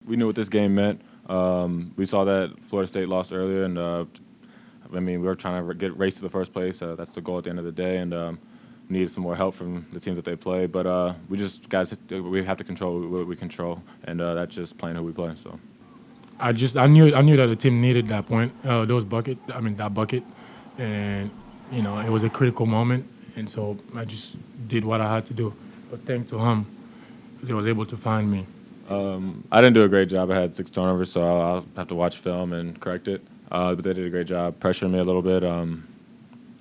we knew what this game meant. We saw that Florida State lost earlier, and I mean, we were trying to get race to the first place. That's the goal at the end of the day, and needed some more help from the teams that they play. But we just guys, we have to control what we control, and that's just playing who we play. So. I knew that the team needed that point, that bucket, and it was a critical moment, and so I just did what I had to do. But thanks to him, he was able to find me. I didn't do a great job. I had 6 turnovers, so I'll have to watch film and correct it. But they did a great job, pressuring me a little bit,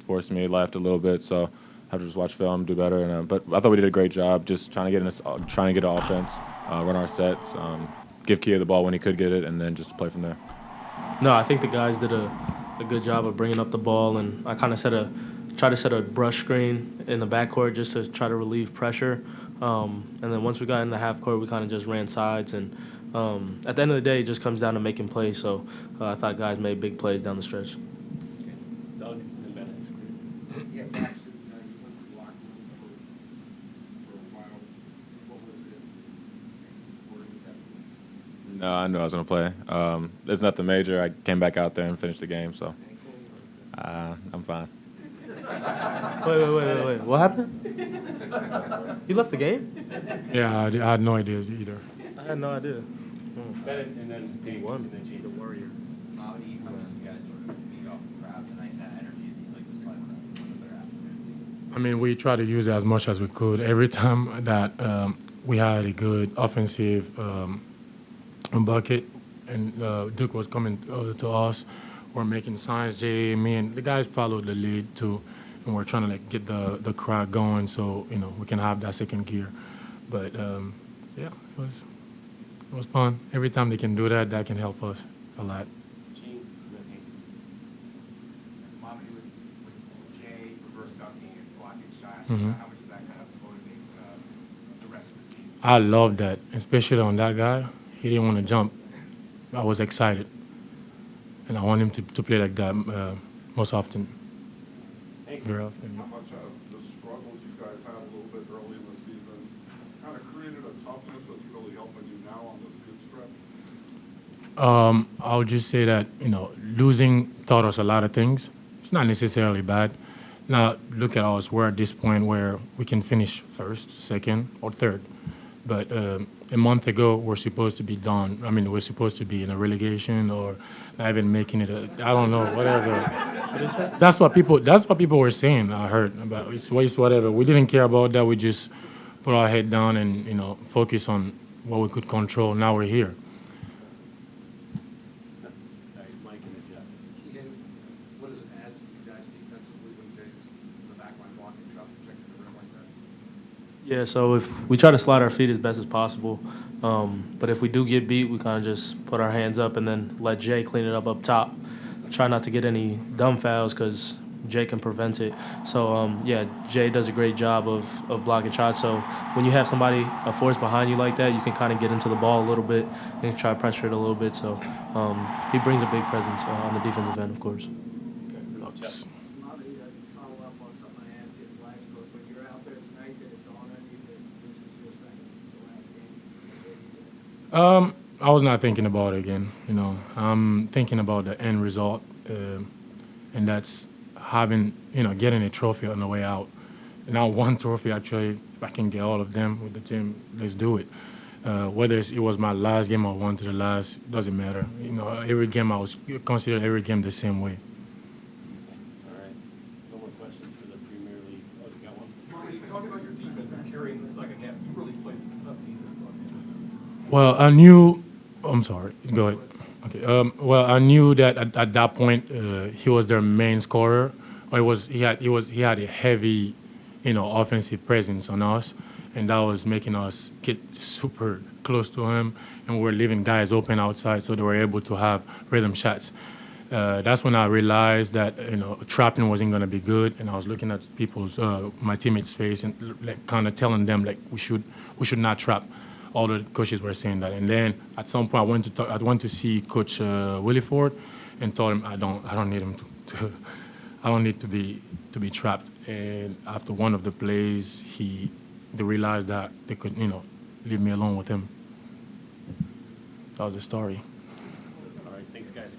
forced me left a little bit. So I have to just watch film, do better. And but I thought we did a great job, just trying to get in this, trying to get an offense, run our sets, give Kia the ball when he could get it, and then just play from there. No, I think the guys did a good job of bringing up the ball, and I kind of tried to set a brush screen in the backcourt just to try to relieve pressure. And then once we got in the half court, we kind of just ran sides. And at the end of the day, it just comes down to making plays. So I thought guys made big plays down the stretch. Doug and Ben. Yeah, Braxton, you went to locker room for a while. What was it? Worried that No, I knew I was going to play. There's nothing major. I came back out there and finished the game, so I'm fine. Wait. What happened? You left the game? Yeah, I had no idea either. I had no idea. Ben and then Pete won. and then G's a warrior. how do you guys sort of feed off the crowd tonight? That energy, it seemed like it was probably one of their atmosphere. I mean, we tried to use it as much as we could. Every time that we had a good offensive bucket and Duke was coming to us, we're making signs. Jay, me, and the guys followed the lead too, and we're trying to get the crowd going so we can have that second gear. But yeah, it was fun. Every time they can do that, that can help us a lot. Gene and then Hank. Mommy, with Jay reverse dunking and blocking shots, Mhm. how much does that kind of motivate the rest of the team? I love that, especially on that guy. He didn't want to jump. I was excited, and I want him to play like that most often. Very often. How much of the struggles you guys had a little bit early in the season kind of created a toughness that's really helping you now on this good stretch? I'll just say that losing taught us a lot of things. It's not necessarily bad. Now look at us. We're at this point where we can finish first, second, or third. But a month ago, we're supposed to be done. I mean, we're supposed to be in a relegation or not even making it. I don't know, whatever. That's what people were saying. I heard about it's whatever. We didn't care about that. We just put our head down and focus on what we could control. Now we're here. All right, Mike and then Jeff. Keegan, what does it add to you guys defensively when Jay's in the back line blocking shots, protecting the rim like that? Yeah, so if we try to slide our feet as best as possible, but if we do get beat, we kind of just put our hands up and then let Jay clean it up top. Try not to get any dumb fouls because Jay can prevent it. So, yeah, Jay does a great job of blocking shots. So when you have somebody, a force behind you like that, you can kind of get into the ball a little bit and try to pressure it a little bit. So he brings a big presence on the defensive end, of course. Lux. Molly, follow up on something I asked you at the last coach. When you're out there tonight, did it dawn on you that this is your second to last game? I was not thinking about it again. I'm thinking about the end result, and that's getting a trophy on the way out. Not one trophy, actually. If I can get all of them with the team, let's do it. Whether it was my last game or one to the last, doesn't matter. Every game I was considered every game the same way. All right. No more questions for the Premier League. Oh, you got one? Marty, talk about your defense and carrying the second half. You really played some tough defense on you. Well, I knew. I'm sorry. Go ahead. Okay. Well, I knew that at that point he was their main scorer. Or he had a heavy, offensive presence on us, and that was making us get super close to him, and we were leaving guys open outside, so they were able to have rhythm shots. That's when I realized that trapping wasn't going to be good, and I was looking at my teammates' face and kind of telling them we should not trap. All the coaches were saying that, and then at some point I went to see Coach Willie Ford, and told him I don't need him to I don't need to be trapped. And after one of the plays, they realized that they could leave me alone with him. That was the story. All right, thanks, guys.